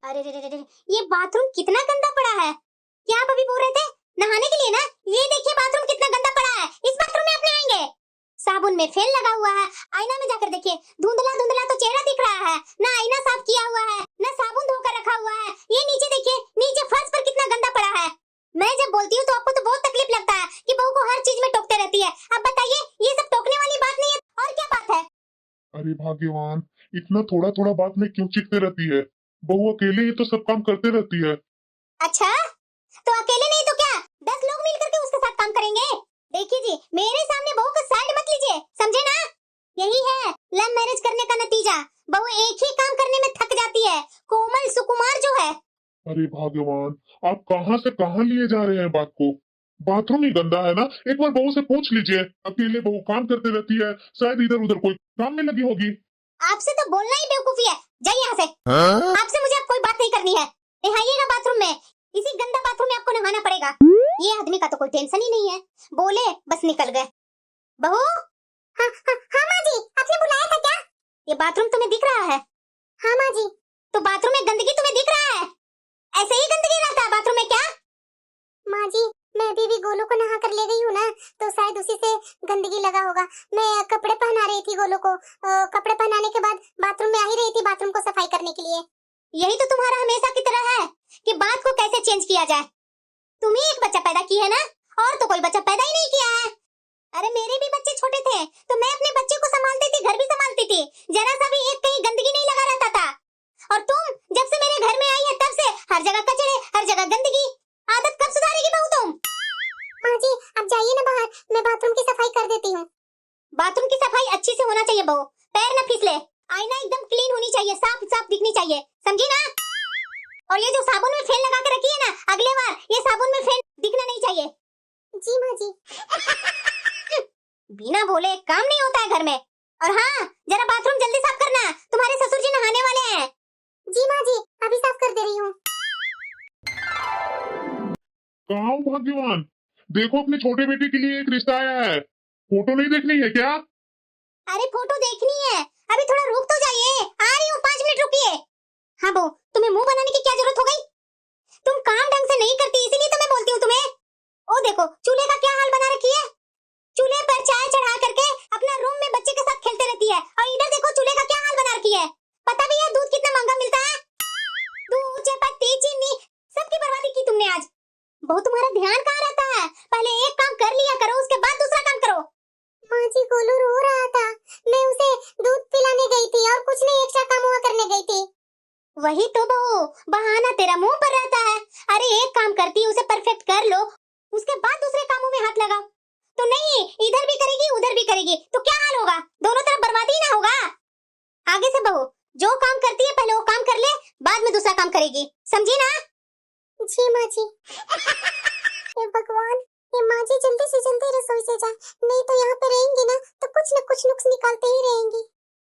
अरे रे रे रे रे, ये बाथरूम कितना गंदा पड़ा है। क्या आप अभी बोल रहे थे नहाने के लिए ना? ये देखिए बाथरूम कितना गंदा पड़ा है। इस बाथरूम में आप नहाएंगे? साबुन में फेल लगा हुआ है। आईना में जाकर देखिए, धुंधला धुंधला तो चेहरा दिख रहा है। ना आईना साफ किया हुआ है, ना साबुन धोकर रखा हुआ है। ये नीचे देखिए, नीचे फर्श पर कितना गंदा पड़ा है। मैं जब बोलती हूँ तो आपको तो बहुत तकलीफ लगता है कि बहू को हर चीज में टोकते रहती है। अब बताइए, ये सब टोकने वाली बात नहीं है और क्या बात है? अरे भाग्यवान, इतना थोड़ा थोड़ा बात में क्यों चीखते रहती है? बहू अकेले ही तो सब काम करते रहती है। अच्छा, तो अकेले नहीं तो क्या 10 लोग मिलकर के उसके साथ काम करेंगे? देखिए जी, मेरे सामने बहू का साइड मत लीजिए, समझे ना? यही है लव मैरिज करने का नतीजा। बहू एक ही काम करने में थक जाती है। कोमल सुकुमार जो है। अरे भाग्यवान, आप कहाँ से कहाँ लिए जा रहे हैं बात को? बाथरूम ही गंदा है ना, एक बार बहू से पूछ लीजिए। अकेले बहू काम करते रहती है, शायद इधर उधर कोई काम में लगी होगी। आपसे तो बोलना ही बेवकूफी है। जाइए यहाँ से। आपसे मुझे अब कोई बात नहीं करनी है। नहाइएगा बाथरूम में। इसी गंदा बाथरूम में आपको नहाना पड़ेगा। ये आदमी का तो कोई टेंशन ही नहीं है, बोले बस निकल गए। बहू। हाँ माँ जी, आपने बुलाया था क्या? ये बाथरूम तुम्हें दिख रहा है? हाँ माँ जी। तो बाथरूम में गंदगी तुम्हें दिख रहा है? ऐसे ही गंदगी रहता है बाथरूम में क्या? माँ जी, मैं अभी भी गोलू को नहा कर ले गई हूँ ना, तो शायद उसी से गंदगी लगा होगा। मैं कपड़े पहना रही थी गोलू को। कपड़े पहनाने के बाद बाथरूम में आ ही रही थी बाथरूम को सफाई करने के लिए। यही तो तुम्हारा हमेशा की तरह है कि बात को कैसे चेंज किया जाए। तुम ही एक बच्चा पैदा की है ना, और तो कोई बच्चा पैदा ही नहीं किया है। अरे मेरे भी बच्चे छोटे थे तो मैं अपने बच्चे को संभालती थी, घर भी संभालती थी। जरा सा भी एक कहीं गंदगी नहीं लगा रहता था। और तुम जब से मेरे घर में आई है तब से हर जगह कचरे, हर जगह गंदगी। आदत कब सुधारेगी बहू तुम? माँ जी, आप जाइए ना बाहर, मैं बाथरूम की सफाई कर देती हूँ। बाथरूम की सफाई अच्छी से होना चाहिए बहू, पैर न फिसले। आईना एकदम क्लीन होनी चाहिए, साफ साफ दिखनी चाहिए, समझी ना? और ये जो साबुन में फेन लगा के रखी है ना, अगले बार ये साबुन में फेन दिखना नहीं चाहिए। जी माँ जी। बिना बोले काम नहीं होता है घर में। और हाँ, जरा बाथरूम जल्दी साफ करना, तुम्हारे ससुर जी नहाने वाले हैं। जी माँ जी, अभी साफ कर दे रही हूँ। कहाँ हो भाग्यवान? देखो, अपने छोटे बेटे के लिए एक रिश्ता आया है। फोटो नहीं देखनी है क्या? अरे फोटो देखनी है, अभी थोड़ा रुक तो जाइए। आ रही हूँ, 5 मिनट रुकिए। हाँ बहू, तुम्हें मुंह बनाने की क्या जरूरत हो गई? तुम काम ढंग से नहीं करती, इसीलिए तो मैं बोलती हूँ तुम्हें। ओ देखो चूल्हे का क्या हाल बना रखी है। चूल्हे पर चाय चढ़ा करके अपना रूम में बच्चे के साथ खेलते रहती है। और इधर देखो चूल्हे का क्या हाल बना रखी है। पता भी है दूध कितना महंगा मिलता है? दूध, चपाती, चीनी, सबकी बर्बादी की तुमने आज। बहुत तुम्हारा ध्यान कहाँ रहता है? पहले एक काम कर लिया करो, उसके बाद दूसरा काम करो। माँ जी, गोलू रो रहा था, मैं उसे दूध पिलाने गई थी और कुछ नहीं, एक्स्ट्रा काम हुआ करने गई थी। वही तो बहू, बहाना तेरा मुंह पर रहता है। अरे एक काम करती, उसे परफेक्ट कर लो, उसके बाद दूसरे कामों में हाथ लगाओ। तो नहीं, इधर भी करेगी उधर भी करेगी, तो क्या हाल होगा? दोनों तरफ बर्बादी ना होगा? आगे से बहू जो काम करती है पहले वो काम कर ले, बाद में दूसरा काम करेगी, समझी ना? जी माँ जी। हे भगवान, ये माँ जी जल्दी से जल्दी रसोई से जा, नहीं तो यहाँ पे रहेंगी ना तो कुछ न कुछ नुक्स निकालते ही रहेंगी।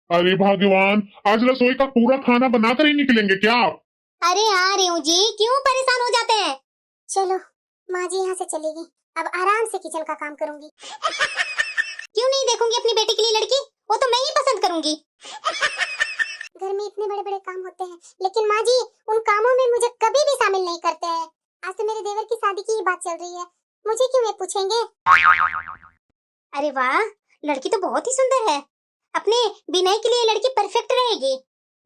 अरे भाग्यवान, आज रसोई का पूरा खाना बनाकर ही निकलेंगे क्या आप? अरे आ रही हूँ जी, क्यों परेशान हो जाते हैं? चलो, माँ जी यहाँ से चलेगी, अब आराम से किचन का काम करूंगी। क्यों नहीं देखूंगी अपनी बेटी के लिए लड़की? वो तो मैं ही पसंद करूंगी। घर में इतने बड़े बड़े काम होते हैं, लेकिन माँ जी उन कामों में मुझे कभी भी शामिल नहीं करते हैं। आज तो मेरे देवर की शादी की ही बात चल रही है, मुझे क्यों ये पूछेंगे? अरे वाह, लड़की तो बहुत ही सुंदर है। अपने विनय के लिए लड़की परफेक्ट रहेगी।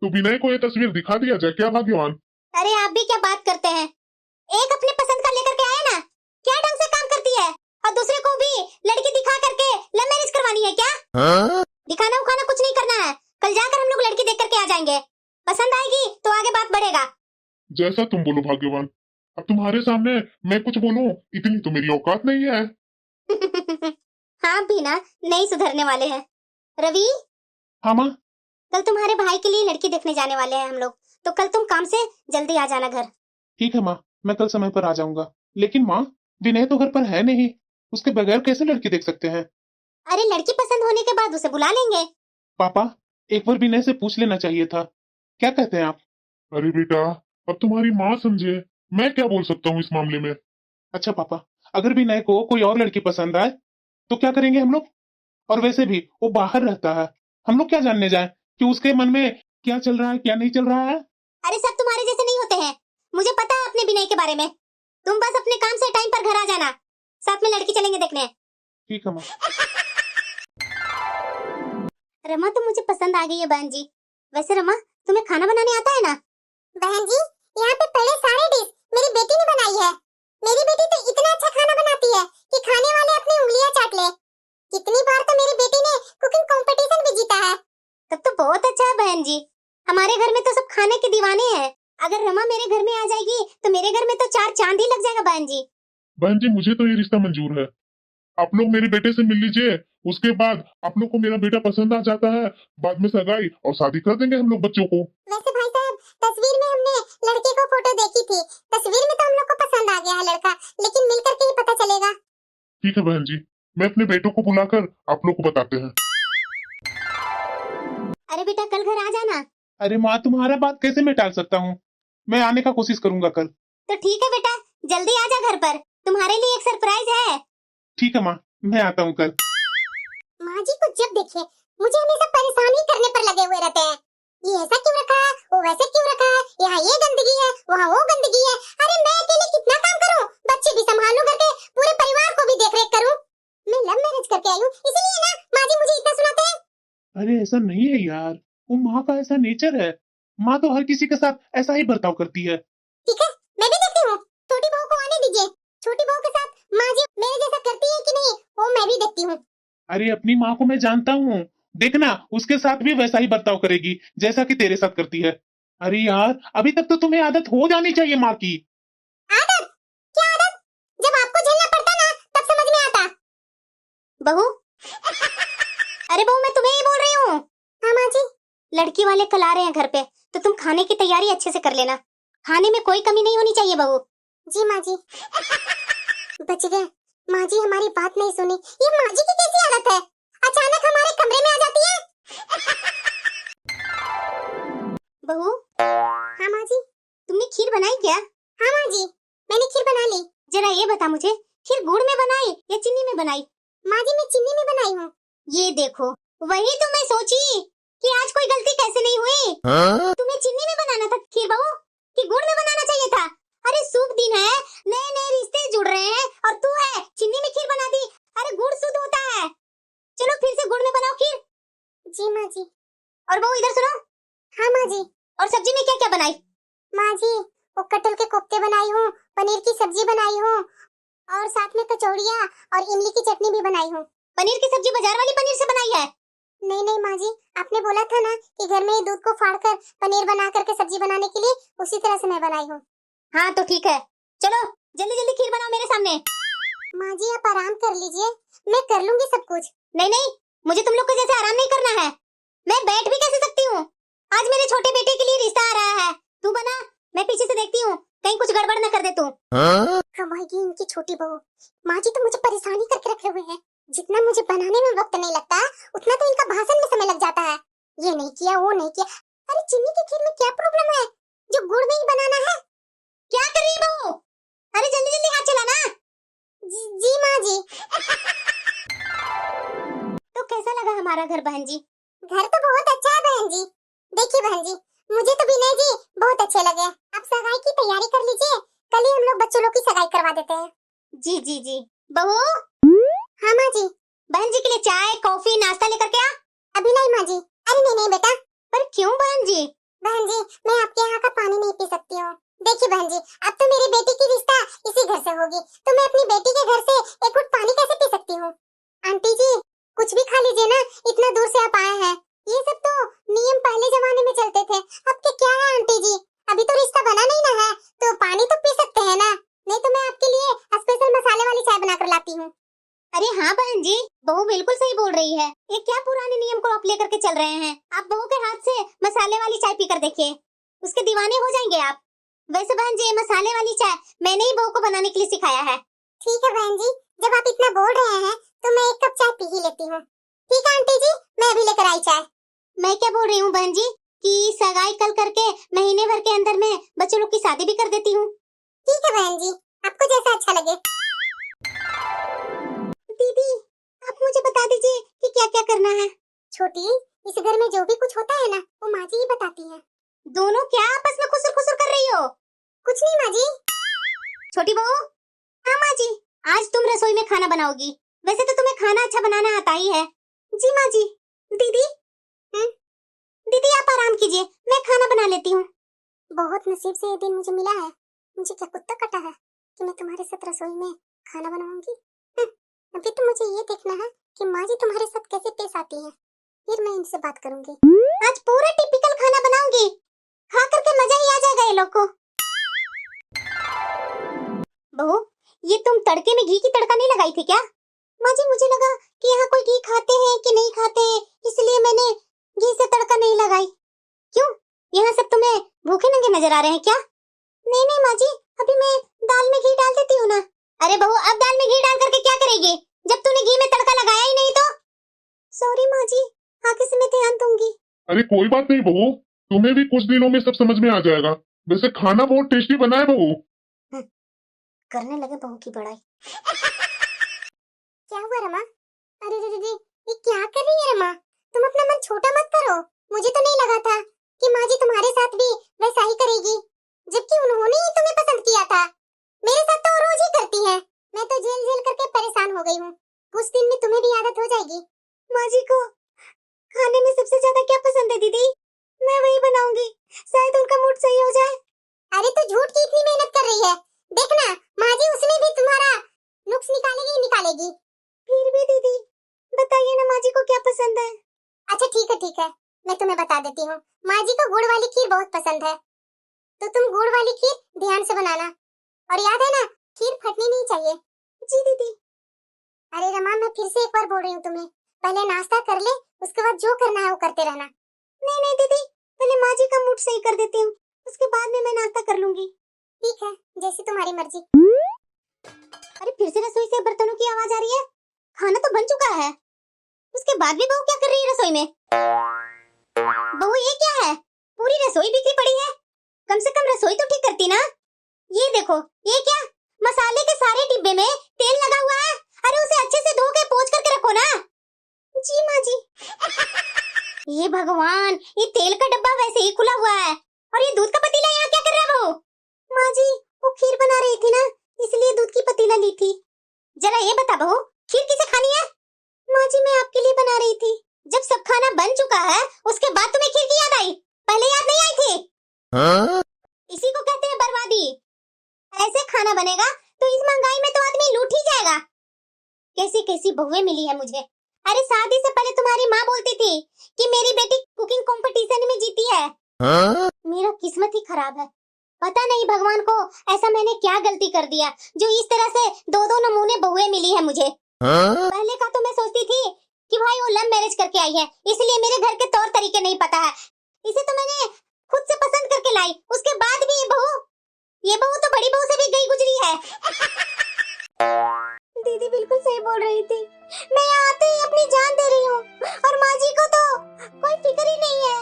तो विनय को ये तस्वीर दिखा दिया जाए क्या भाग्यवान? अरे आप भी क्या बात करते हैं? एक अपने पसंद का लेकर के आए ना, क्या ढंग से काम करती है, और दूसरे को भी लड़की दिखा करके लव मैरिज करवानी है क्या? दिखाना उखाना कुछ नहीं करना है, कल जाकर हम लोग लड़की देख करके आ जाएंगे। पसंद आएगी तो आगे बात बढ़ेगा। जैसा तुम बोलो भाग्यवान, अब तुम्हारे सामने मैं कुछ बोलूं इतनी तो मेरी औकात नहीं है। हाँ भी ना, नहीं सुधरने वाले हैं। रवि। हाँ माँ। कल तुम्हारे भाई के लिए लड़की देखने जाने वाले हैं हम लोग, तो कल तुम काम से जल्दी आ जाना घर। ठीक है माँ, मैं कल समय पर आ जाऊंगा। लेकिन माँ, विनय तो घर पर है नहीं, उसके बगैर कैसे लड़की देख सकते हैं? अरे लड़की पसंद होने के बाद उसे बुला लेंगे। पापा, एक बार विनय से पूछ लेना चाहिए था, क्या कहते हैं आप? अरे बेटा, अब तुम्हारी माँ समझे, मैं क्या बोल सकता हूँ इस मामले में? अच्छा पापा, अगर विनय को कोई और लड़की पसंद आए तो क्या करेंगे हम लोग? और वैसे भी वो बाहर रहता है, हम लोग क्या जानने जाए कि उसके मन में क्या चल रहा है क्या नहीं चल रहा है? अरे सब तुम्हारे जैसे नहीं होते हैं, मुझे पता है अपने विनय के बारे में। तुम बस अपने काम से टाइम पर घर आ जाना, साथ में लड़की चलेंगे देखने। ठीक है माँ। रमा तो मुझे पसंद आ गई है बहन जी। वैसे रमा, तुम्हें खाना बनाने आता है ना? बहन जी, यहाँ पे पड़े सारे डिश मेरी बेटी ने बनाई है। मेरी बेटी तो इतना अच्छा खाना बनाती है कि खाने वाले अपनी उंगलियां चाट ले। कितनी बार तो मेरी बेटी ने कुकिंग कंपटीशन भी जीता है। तब तो बहुत अच्छा है बहन जी। हमारे घर में तो सब खाने के दीवाने हैं। अगर रमा मेरे घर में आ जाएगी तो मेरे घर में तो 4 चांद ही लग जाएगा बहन जी। बहन जी, मुझे तो ये रिश्ता मंजूर है। आप लोग मेरे बेटे से मिल लीजिए, उसके बाद आप लोग को मेरा बेटा पसंद आ जाता है, बाद में सगाई और शादी कर देंगे हम लोग बच्चों को। वैसे भाई साहब, तस्वीर में हमने लड़के को फोटो देखी थी, तस्वीर में तो हम लोग को पसंद आ गया है लड़का, लेकिन मिल करके ही पता चलेगा। ठीक है बहन जी, मैं अपने बेटों को बुलाकर आप लोग को बताते हैं। अरे बेटा, कल घर आ जाना। अरे माँ, तुम्हारा बात कैसे मैं टाल सकता हूँ? मैं आने का कोशिश करूंगा कल। तो ठीक है बेटा, जल्दी आ जा घर पर, तुम्हारे लिए एक सरप्राइज है। ठीक है माँ, मैं आता हूँ कल। माँ जी को जब देखे मुझे हमेशा परेशान ही करने पर लगे हुए रहते हैं। ये ऐसा क्यों रखा है, वो वैसे क्यों रखा है, यहाँ ये गंदगी है, वहाँ वो गंदगी है। अरे मैं अकेले कितना काम करूँ, बच्चे भी संभालूं, घर के पूरे परिवार को भी देख रेख करूँ। मैं लव मैरिज करके आई हूँ, इसीलिए ना माँ जी मुझे इतना सुनाते हैं। अरे ऐसा नहीं है यार, वो माँ का ऐसा नेचर है। माँ तो हर किसी के साथ ऐसा ही बर्ताव करती है। ठीक है, मैं भी देखती हूँ। छोटी बहू को आने दीजिए, छोटी बहू के साथ माँ जी मेरे जैसा करती है कि नहीं वो मैं भी देखती हूँ। अरे अपनी माँ को मैं जानता हूँ, देखना उसके साथ भी वैसा ही बर्ताव करेगी जैसा कि तेरे साथ करती है। अरे यार, अभी तक तो तुम्हें आदत हो जानी चाहिए माँ की। आदत? क्या आदत? जब आपको झेलना पड़ता ना तब समझ में आता। बहू, अरे बहू, मैं तुम्हें ही बोल रही हूँ। हाँ माँ जी। लड़की वाले कल आ रहे हैं घर पे, तो तुम खाने की तैयारी अच्छे से कर लेना। खाने में कोई कमी नहीं होनी चाहिए बहू। जी माँ जी। बच गए। माँ जी हमारी बात नहीं सुनी। ये माँ जी की कैसी आदत है, अचानक हमारे कमरे में आ जाती है। बहू। हाँ माँ जी। तुमने खीर बनाई क्या? हाँ माँ जी, मैंने खीर बना ली। जरा ये बता मुझे, खीर गुड़ में बनाई या चीनी में बनाई? माँ जी, मैं चीनी में बनाई हूँ। ये देखो, वही तो मैं सोची कि आज कोई गलती कैसे नहीं हुई। तुम्हें चीनी में बनाना था खीर बहू, कि गुड़ में बनाना चाहिए था? अरे शुभ दिन है, नए नए रिश्ते जुड़ रहे हैं और तू है चीनी में खीर बना दी। अरे गुड़ शुद्ध होता है। चलो फिर से गुड़ में बनाओ खीर। जी माँ जी। और बहू इधर सुनो। हाँ माँ जी। और सब्जी में क्या क्या बनाई? माँ जी, वो कटहल के कोफ्ते बनाई हूँ, पनीर की सब्जी बनाई हूँ और साथ में कचौड़ियाँ और इमली की चटनी भी बनाई हूँ। पनीर की सब्जी बाजार वाली पनीर से बनाई है? नहीं नहीं माँ जी, आपने बोला था ना कि घर में ही दूध को फाड़कर पनीर बना करके सब्जी बनाने के लिए, उसी तरह से मैं बनाई हूँ। हाँ तो ठीक है, चलो जल्दी जल्दी खीर बनाओ मेरे सामने। माँ जी आप आराम कर लीजिए, मैं कर लूंगी सब कुछ। नहीं नहीं, मुझे तुम लोग को जैसे आराम नहीं करना है। मैं बैठ भी कैसे सकती हूँ? आज मेरे छोटे बेटे के लिए रिश्ता आ रहा है। तू बना, मैं पीछे से देखती हूँ, कहीं कुछ गड़बड़ न कर दे तू। कमाएगी इनकी छोटी बहू। माँ जी तो मुझे परेशान ही करके रखे हुए हैं। जितना मुझे बनाने में वक्त नहीं लगता, उतना तो इनका भाषण में समय लग जाता है। ये नहीं किया, वो नहीं किया। अरे चीनी की खीर में क्या प्रॉब्लम है, जो गुड़ में ही बनाना है? क्या कर रही है बहू? अरे जल्दी जल्दी हाथ चलाना। जी माँ जी। तो कैसा लगा हमारा घर बहन जी? घर तो बहुत अच्छा है बहन जी। देखिए बहन जी, मुझे तो विनय जी बहुत अच्छे लगे। आप सगाई की तैयारी कर लीजिए, कल ही हम लोग बच्चों लोग की सगाई करवा देते हैं। जी जी जी। बहू। हाँ माँ जी। बहन जी के लिए चाय कॉफी नाश्ता लेकर के आ। अभी नहीं माँ जी। अरे नहीं नहीं बेटा। पर क्यों बहन जी? बहन जी, मैं आपके यहाँ का पानी नहीं पी सकती हूँ। देखिए बहन जी, अब तो मेरी बेटी की रिश्ता इसी घर से होगी, तो मैं अपनी बेटी के घर से एक घुट पानी कैसे पी सकती हूँ? आंटी जी, कुछ भी खा लीजिए ना, इतना दूर से आप आए हैं। ये सब तो नियम पहले जमाने में चलते थे, अब के क्या है आंटी जी? अभी तो रिश्ता बना नहीं ना है, तो पानी तो पी सकते हैं ना। नहीं तो मैं आपके लिए स्पेशल मसाले वाली चाय बनाकर लाती हूँ। अरे हाँ बहन जी, बहू बिल्कुल सही बोल रही है। ये क्या पुराने नियम को आप लेकर के चल रहे हैं? आप बहू के हाथ से मसाले वाली चाय पीकर देखिए, उसके दीवाने हो जाएंगे आप। वैसे बहन जी, मसाले वाली चाय मैंने ही बहू को बनाने के लिए सिखाया है। ठीक है बहन जी, जब आप इतना बोल रहे हैं तो मैं एक कप चाय पी ही लेती हूँ। ठीक है आंटी जी, मैं अभी लेकर आई चाय। मैं क्या बोल रही हूँ बहन जी कि सगाई कल करके महीने भर के अंदर में बच्चों लोग की शादी भी कर देती हूँ। ठीक है बहन जी, आपको जैसा अच्छा लगे। दीदी, आप मुझे बता दीजिए कि क्या क्या करना है। छोटी, इस घर में जो भी कुछ होता है ना, वो माँ जी ही बताती है। दोनों क्या आपस में खुसुर खुसुर कर रही हो? कुछ नहीं माँ जी। छोटी बहू। हाँ माँ जी। आज तुम रसोई में खाना बनाओगी। वैसे तो तुम्हें खाना अच्छा बनाना आता ही है। जी माँ जी। दीदी। दीदी आप आराम कीजिए, मैं खाना बना लेती हूँ। बहुत नसीब से ये दिन मुझे मिला है। मुझे क्या कुत्ता कटा है कि मैं तुम्हारे साथ रसोई में खाना बनाऊंगी। अभी तो मुझे ये देखना है कि माँ जी तुम्हारे साथ कैसे पेश आती है, फिर मैं इनसे बात करूंगी। आज पूरा टिपिकल खाना बनाऊंगी, खा करके मजा ही आ जाएगा ये लोग को। बहू, ये तुम तड़के में घी की तड़का नहीं लगाई थी क्या? माँ जी मुझे लगा कि यहाँ कोई घी खाते हैं कि नहीं खाते, इसलिए मैंने घी से तड़का नहीं लगाई। क्यों, यहाँ सब तुम्हें भूखे नंगे नजर आ रहे हैं क्या? नहीं नहीं माँ जी, अभी मैं दाल में घी डाल देती हूँ ना। अरे बहू, अब दाल में घी डाल करके क्या करेगी जब तूने घी में तड़का लगाया ही नहीं तो? सॉरी माँ जी, आगे से मैं ध्यान दूंगी। अरे कोई बात नहीं बहू, तुम्हें भी कुछ दिनों में सब समझ में आ जाएगा। वैसे खाना बहुत टेस्टी बना है बहू। करने लगे बहू की बड़ाई। क्या हुआ रमा? अरे दीदी, ये क्या कर रही है रमा? तुम अपना मन छोटा मत करो। मुझे तो नहीं लगा था कि माँ जी तुम्हारे साथ भी वैसा ही करेगी, जबकि उन्होंने ही तुम्हें पसंद किया था। मेरे साथ तो रोज ही करती है। मैं तो झेल झेल करके परेशान हो गई हूँ। कुछ दिन में तुम्हें भी आदत हो जाएगी। माँ जी को खाने में सबसे ज्यादा क्या पसंद है दीदी? मैं वही बनाऊंगी, शायद उनका मूड सही हो जाए। अरे तो झूठ की इतनी मेहनत कर रही है, देखना माँ जी उसमें भी तुम्हारा नुक्स निकालेगी ही निकालेगी। फिर भी दीदी बताइए ना, माँ जी को क्या पसंद है? अच्छा ठीक है, मैं तुम्हें बता देती हूँ। माँ जी को गुड़ वाली खीर बहुत पसंद है, तो तुम गुड़ वाली खीर ध्यान से बनाना, और याद है ना, खीर फटनी नहीं चाहिए। जी दीदी। अरे रमा, मैं फिर से एक बार बोल रही हूँ तुम्हें, पहले नाश्ता कर ले, उसके बाद जो करना है वो करते रहना। नहीं नहीं दीदी, पहले माँ जी का मूड सही कर देती हूँ, उसके बाद में मैं नाश्ता कर लूंगी। ठीक है, जैसी तुम्हारी मर्जी। अरे फिर से रसोई से बर्तनों की आवाज आ रही है। खाना तो बन चुका है, उसके बाद भी बहू क्या कर रही है रसोई में? बहू ये क्या है, पूरी रसोई बिखरी पड़ी है। कम से कम रसोई तो ठीक करती ना। ये देखो, ये क्या, मसाले के सारे डिब्बे में तेल लगा हुआ है। अरे उसे अच्छे से धो के पोंछ करके रखो ना। जी माँ जी। ये भगवान, ये तेल का डब्बा वैसे ही खुला हुआ है, और ये दूध का पतीला यहाँ क्या कर रहा है बहू? माँ जी, वो खीर बना रही थी ना, इसलिए दूध की पतीला ली थी। जरा ये बता बहू, खीर किसे खानी है? माँ जी मैं आपके लिए बना रही थी। जब सब खाना बन चुका है, उसके बाद तुम्हें खीर की याद आई, पहले याद नहीं आई थी? हाँ? इसी को कहते हैं बर्बादी। ऐसे खाना बनेगा तो इस महंगाई में तो आदमी लूट ही जाएगा। कैसी कैसी बहुएं मिली है मुझे। अरे शादी से पहले तुम्हारी माँ बोलती थी कि मेरी बेटी कुकिंग कंपटीशन में जीती है। हाँ? मेरा किस्मत ही खराब है, पता नहीं भगवान को ऐसा मैंने क्या गलती कर दिया जो इस तरह से दो दो नमूने बहुएं मिली है मुझे। हाँ? पहले का तो मैं सोचती थी कि भाई वो लव मैरिज करके आई है, इसलिए मेरे घर के तौर तरीके नहीं पता है। इसे तो मैंने खुद से पसंद करके लाई, उसके बाद भी ये बहू तो बड़ी बहू से भी गई गुजरी है। दीदी बिल्कुल सही बोल रही थी, मैं यहाँ आते ही अपनी जान दे रही हूँ, और माँ जी को तो कोई फिक्र ही नहीं है।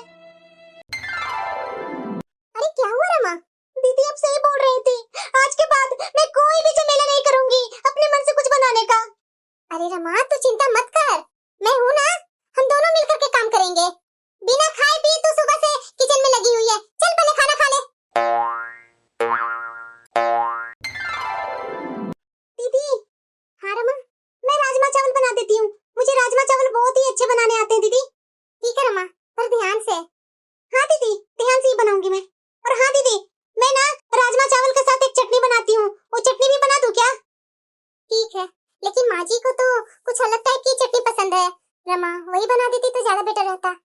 अरे क्या हुआ रमा? दीदी अब सही बोल रही थी, आज के बाद मैं कोई भी झमेला नहीं करूंगी अपने मन से कुछ बनाने का। अरे रमा तू चिंता मत कर, मैं हूँ ना, हम दोनों मिलकर के काम करेंगे। बिना खाए पिए तू सुबह से किचन में लगी हुई है, चल पहले खाना खा ले। दीदी। हाँ रमा, मैं राजमा चावल बना देती हूँ, मुझे राजमा चावल बहुत ही अच्छे बनाने आते हैं दीदी। ठीक है रमा, पर ध्यान से। हाँ दीदी, ध्यान से ही बनाऊंगी मैं। और हाँ दीदी, मैं ना राजमा चावल के साथ एक चटनी बनाती हूँ, वो चटनी भी बना दूं क्या? ठीक है, लेकिन माँ जी को तो कुछ अलग टाइप की चटनी पसंद है रमा, वही बना देती तो ज्यादा बेटर रहता।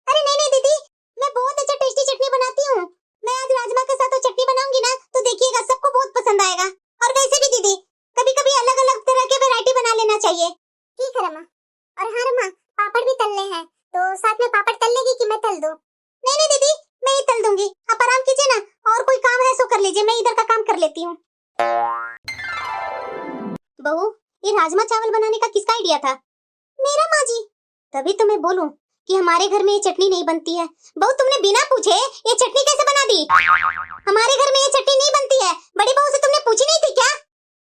अरे नहीं नहीं दीदी, मैं बहुत अच्छा टेस्टी चटनी बनाती हूँ। मैं आज राजमा के साथ वो चटनी बनाऊंगी ना, तो देखिएगा सबको बहुत पसंद आएगा। और वैसे भी दीदी, कभी कभी अलग अलग तरह के वैरायटी बना लेना चाहिए। ठीक है रमा। और हाँ रमा, पापड़ भी तलने हैं, तो साथ में पापड़ तल लेगी कि मैं तल दूं? नहीं नहीं दीदी, मैं ही तल दूंगी, आप आराम कीजिए ना, और कोई काम है सो कर लीजिए, मैं इधर का काम कर लेती हूँ। बहू, ये राजमा चावल बनाने का किसका आइडिया था? मेरा माँ जी। तभी तो मैं बोलूं कि हमारे घर में ये चटनी नहीं बनती है। बहू तुमने बिना पूछे ये चटनी कैसे बना दी? हमारे घर में ये चटनी नहीं बनती है, बड़ी बहू से तुमने पूछी नहीं थी क्या?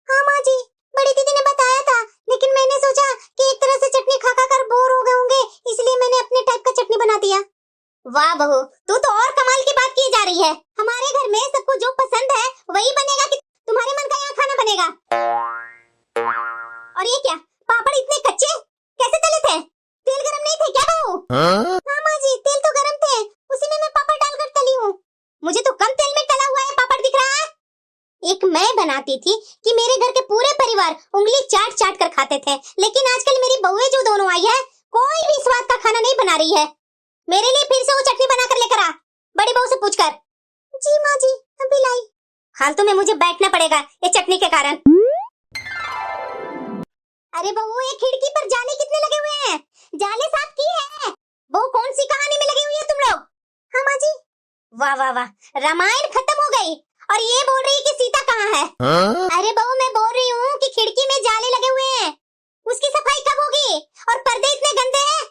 हाँ माँ जी, बड़ी दीदी ने बताया था, लेकिन मैंने सोचा कि एक तरह से चटनी खा खा कर बोर हो गए होंगे, इसलिए मैंने अपने टाइप का चटनी बना दिया। वाह बहू, तू तो और कमाल की बात की जा रही है। हमारे घर में सबको जो पसंद है वही बनेगा कि तुम्हारे मन का यहाँ खाना बनेगा? और ये क्या, पापड़ इतने कच्चे कैसे तले थे? तेल गरम नहीं थे क्या बहू? हाँ माँ जी, तेल तो गरम थे, उसी में मैं पापड़ डालकर तली हूँ। मुझे तो कम तेल में तला हुआ है पापड़ दिख रहा है। एक मैं बनाती थी कि मेरे घर के पूरे परिवार उंगली चाट चाट कर खाते थे, लेकिन आजकल मेरी बहुएं जो दोनों आई है, कोई भी स्वाद का खाना नहीं बना रही है। मेरे लिए फिर से वो चटनी बनाकर लेकर आ, बड़ी बहू से पूछकर। जी माँ जी, अभी लाई। फालतू में मुझे बैठना पड़ेगा ये चटनी के कारण। अरे बहू, ये खिड़की पर जाले कितने लगे हुए हैं? जाले साफ किए हैं? वो कौन सी कहानी में लगी हुई है तुम लोग? हाँ माँ जी। वाह वाह वाह, रामायण खत्म हो गई और ये बोल रही है कि सीता कहाँ है? अरे बहू, मैं बोल रही हूँ कि खिड़की में जाले लगे हुए हैं, उसकी सफाई कब होगी? और पर्दे इतने गंदे हैं।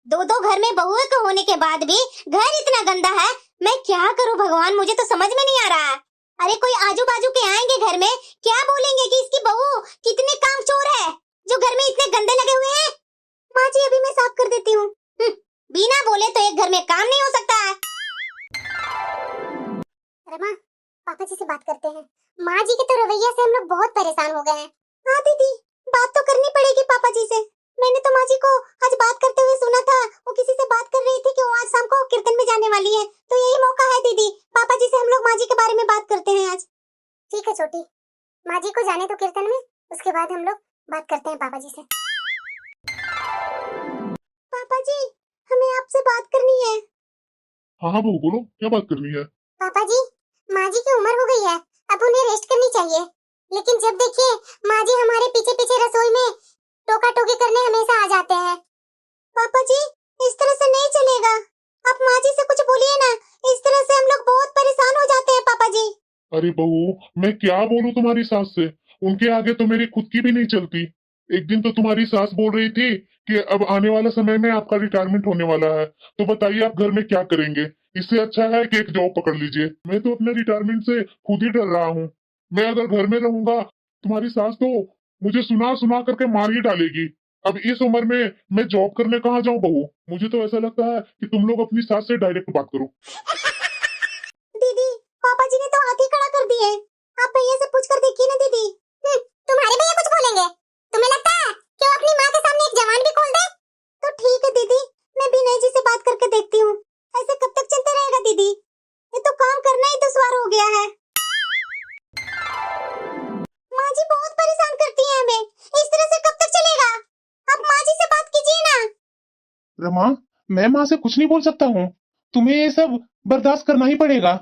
दो घर में बहुएं के होने के बाद भी घर इतना गंदा है, मैं क्या करूं भगवान, मुझे तो समझ में नहीं आ रहा है। अरे कोई आजू बाजू के आएंगे घर में, क्या बोलेंगे कि इसकी बहू कितने कामचोर है जो घर में इतने गंदे लगे हुए हैं। माँ जी, अभी मैं साफ कर देती हूँ। बिना बोले तो एक घर में काम नहीं हो सकता है। अरे माँ, पापा जी से बात करते हैं। माँ जी के तो रवैया से हम लोग बहुत परेशान हो गए हैं। हाँ दीदी, बात तो करनी पड़ेगी पापा जी से। मैंने तो माँ जी को आज बात करते हुए सुना था, वो किसी से बात कर रही थी कि वो आज शाम को कीर्तन में जाने वाली है, तो यही मौका है दीदी, पापा जी से हम लोग माँ जी के बारे में बात करते हैं आज। ठीक है छोटी, माँ जी को जाने तो कीर्तन में, उसके बाद हम लोग बात करते हैं पापा जी से। पापा जी, हमें आपसे बात करनी है। हाँ हाँ बहू बोलो, क्या बात करनी है? पापा जी, माँ जी की उम्र हो गई है, अब उन्हें रेस्ट करनी चाहिए, लेकिन जब देखिए माँ जी हमारे पीछे पीछे रसोई में टोका टोकी करने हमेशा आ जाते हैं। पापा जी, इस तरह से नहीं चलेगा, आप माँ जी से कुछ बोलिए ना, इस तरह से हम लोग बहुत परेशान हो जाते हैं पापा जी। अरे बहू, मैं क्या बोलूं तुम्हारी सास से, उनके आगे तो मेरी खुद की भी नहीं चलती। एक दिन तो तुम्हारी सास बोल रही थी कि अब आने वाला समय में आपका रिटायरमेंट होने वाला है, तो बताइए आप घर में क्या करेंगे? इससे अच्छा है कि एक जॉब पकड़ लीजिए। मैं तो अपने रिटायरमेंट से खुद ही डर रहा हूँ। मैं अगर घर में रहूंगा, तुम्हारी सास तो मुझे सुना सुना करके मार ही डालेगी। अब इस उम्र में मैं जॉब करने कहाँ जाऊँ बहू? मुझे तो ऐसा लगता है कि तुम लोग अपनी सास से डायरेक्ट बात करो। दीदी, पापा जी ने तो हाथ ही खड़ा कर दिए, आप भैया से पूछकर देखिए ना दीदी। तुम्हारे भैया कुछ बोलेंगे? तुम्हें लगता है कि वो अपनी माँ के सामने एक जवान भी खोल दे? तो ठीक है दीदी, मैं विनय जी से बात करके देखती हूँ। ऐसे कब तक चलता रहेगा दीदी? ये तो काम करना ही दुश्वार हो गया है। माँ जी बहुत परेशान करती हैं हमें, इस तरह से कब तक चलेगा? आप माँ जी से बात कीजिए ना। रमा, मैं माँ से कुछ नहीं बोल सकता हूँ, तुम्हें ये सब बर्दाश्त करना ही पड़ेगा।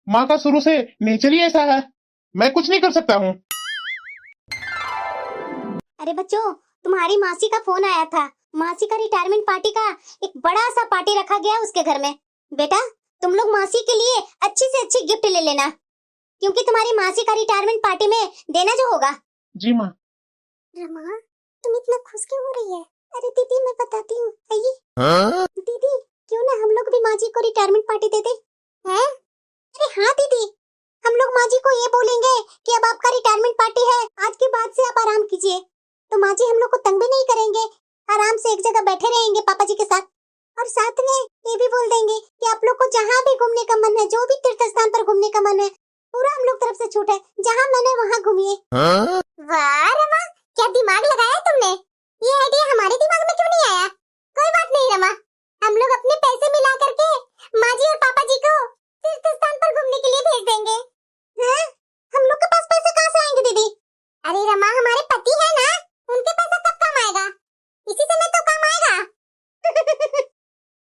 माँ का शुरू से नेचर ही ऐसा है, मैं कुछ नहीं कर सकता हूँ। अरे बच्चों, तुम्हारी मासी का फोन आया था, मासी का रिटायरमेंट पार्टी का एक बड़ा सा पार्टी रखा गया उसके घर में। बेटा, तुम लोग मासी के लिए अच्छी से अच्छी गिफ्ट ले लेना, क्योंकि तुम्हारी मासी का रिटायरमेंट पार्टी में देना जो होगा। जी माँ। रमा, तुम इतना खुश क्यों हो रही है? अरे दीदी, मैं बताती हूँ, आइए। दीदी, क्यों ना हम लोग भी माँ जी को रिटायरमेंट पार्टी दे दे? हैं? अरे हाँ दीदी, हम लोग माँ जी को ये बोलेंगे कि अब आपका रिटायरमेंट पार्टी है, आज के बाद से आप आराम कीजिए, तो माँ जी हम लोग को तंग भी नहीं करेंगे, आराम से एक जगह बैठे रहेंगे पापा जी के साथ। और साथ में ये भी बोल देंगे कि आप लोग को जहाँ भी घूमने का मन है, जो भी तीर्थ स्थान पर घूमने का मन है, पूरा हम लोग तरफ से छूट है, जहाँ मैंने वहाँ घूमिए। वाह रमा, क्या दिमाग लगाया तुमने, ये आइडिया हमारे दिमाग में क्यों नहीं आया? कोई बात नहीं रमा, हम लोग अपने पैसे मिला करके माँ जी और पापा जी को तीर्थ स्थान पर घूमने के लिए भेज देंगे। हैं? हम लोग के पास पैसे कहाँ से आएंगे दीदी? अरे रमा, हमारे पति है ना, उनके पैसा कब काम आएगा? इसी समय तो काम आएगा।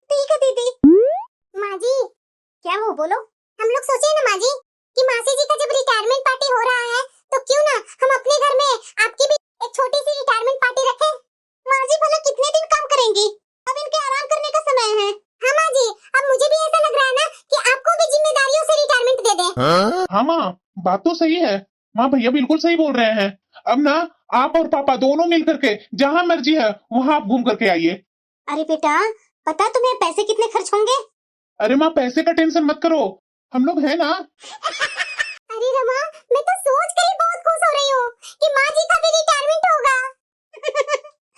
ठीक है दीदी। माँ जी, क्या हो बोलो? हम लोग सोचे ना माँ जी कि मासी जी का जब रिटायरमेंट पार्टी हो रहा है, तो क्यों ना हम अपने घर में आपकी भी एक छोटी सी रिटायरमेंट पार्टी रखें। माँ जी भला कितने दिन काम करेंगी? अब इनके आराम करने का समय है। हाँ माँ जी, अब मुझे भी ऐसा लग रहा है ना कि आपको भी जिम्मेदारियों से रिटायरमेंट दे दें। हाँ माँ, बात तो सही है, माँ भैया बिल्कुल सही बोल रहे हैं। अब ना आप और पापा दोनों मिल करके जहाँ मर्जी है वहाँ आप घूम करके आइए। अरे बेटा, पता तुम्हें पैसे कितने खर्च होंगे? अरे माँ, पैसे का टेंशन मत करो, हम लोग हैं ना। अरे रमा, मैं तो सोच कर ही बहुत खुश हो रही हूँ कि माँ जी का भी रिटायरमेंट होगा।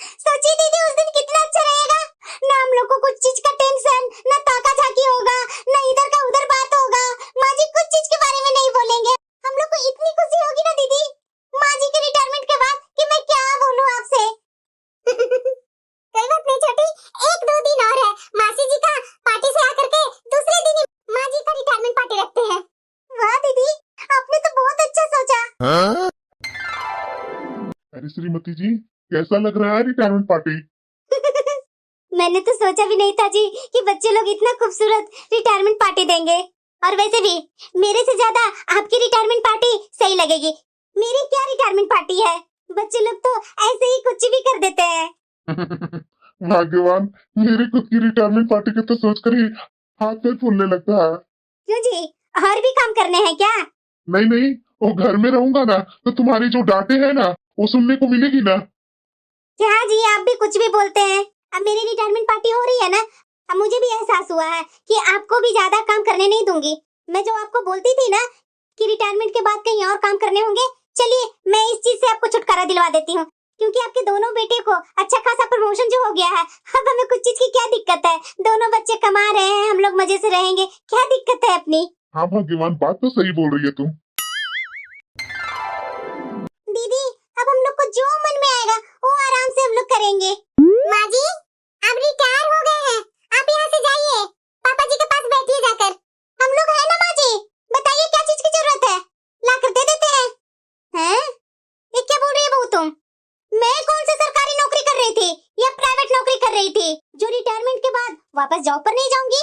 सोचिए दीदी उस दिन कितना अच्छा रहेगा ना, हम लोग को कुछ चीज का टेंशन, ना ताका झाकी होगा, ना इधर का उधर बात होगा। माँ जी कुछ चीज के बारे में नहीं बोलेंगे। हम लोग को इतनी खुशी होगी ना दीदी माँ जी के रिटायरमेंट के बाद कि मैं क्या बोलूं आपसे। कोई बात नहीं छोटी, 1-2 दिन और है, मासी जी का पार्टी से आकर के दूसरे दिन ही माँ जी का रिटायरमेंट पार्टी रखते हैं। वाह दीदी आपने तो बहुत अच्छा सोचा। अरे श्रीमती जी, कैसा लग रहा है रिटायरमेंट पार्टी? मैंने तो सोचा भी नहीं था जी कि बच्चे लोग इतना खूबसूरत रिटायरमेंट पार्टी देंगे। और वैसे भी मेरे से ज्यादा आपकी रिटायरमेंट पार्टी सही लगेगी। मेरी क्या रिटायरमेंट पार्टी है, बच्चे लोग तो ऐसे ही कुछ भी कर देते हैं। भाग्यवान, मेरी खुद की रिटायरमेंट पार्टी के तो सोचकर ही हाथ पैर फूलने लगता है। क्यों जी, और भी काम करने हैं क्या? नहीं नहीं, वो घर में रहूंगा ना तो तुम्हारी जो डांटे है ना वो सुनने को मिलेगी ना। क्या जी आप भी कुछ भी बोलते हैं। अब मेरी रिटायरमेंट पार्टी हो रही है ना, अब मुझे भी एहसास हुआ है कि आपको भी ज्यादा काम करने नहीं दूंगी। मैं जो आपको बोलती थी ना कि रिटायरमेंट के बाद कहीं और काम करने होंगे, चलिए मैं इस चीज से आपको छुटकारा दिलवा देती हूँ। क्योंकि आपके दोनों बेटे को अच्छा खासा प्रमोशन जो हो गया है, अब हमें कुछ चीज की क्या दिक्कत है। दोनों बच्चे कमा रहे हैं, हम लोग मजे से रहेंगे, क्या दिक्कत है अपनी। हाँ भाग्यवान, बात तो सही बोल रही है तुम। दीदी अब हम लोग को जो मन में आएगा वो आराम से हम लोग करेंगे। माँ जी अब रिटायर हो गए हैं, आप यहाँ से जाइए, पापा जी के पास बैठिए जाकर। हम लोग है ना माँ जी, बताइए क्या चीज की जरूरत है, ला कर दे देते हैं। हैं? ये क्या बोल रही है बहू तुम? मैं कौन सी सरकारी नौकरी कर रही थी या प्राइवेट नौकरी कर रही थी जो रिटायरमेंट के बाद वापस जॉब पर नहीं जाऊंगी?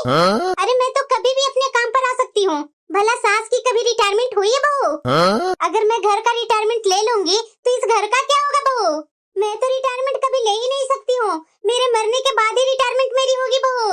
अरे मैं तो कभी भी अपने काम पर आ सकती हूँ। भला सास की कभी रिटायरमेंट हुई है बहू? अगर मैं घर का रिटायरमेंट ले लूंगी तो इस घर का क्या होगा बहू? मैं तो रिटायरमेंट कभी ले ही नहीं सकती हूँ, मेरे मरने के बाद ही रिटायरमेंट मेरी होगी बहू।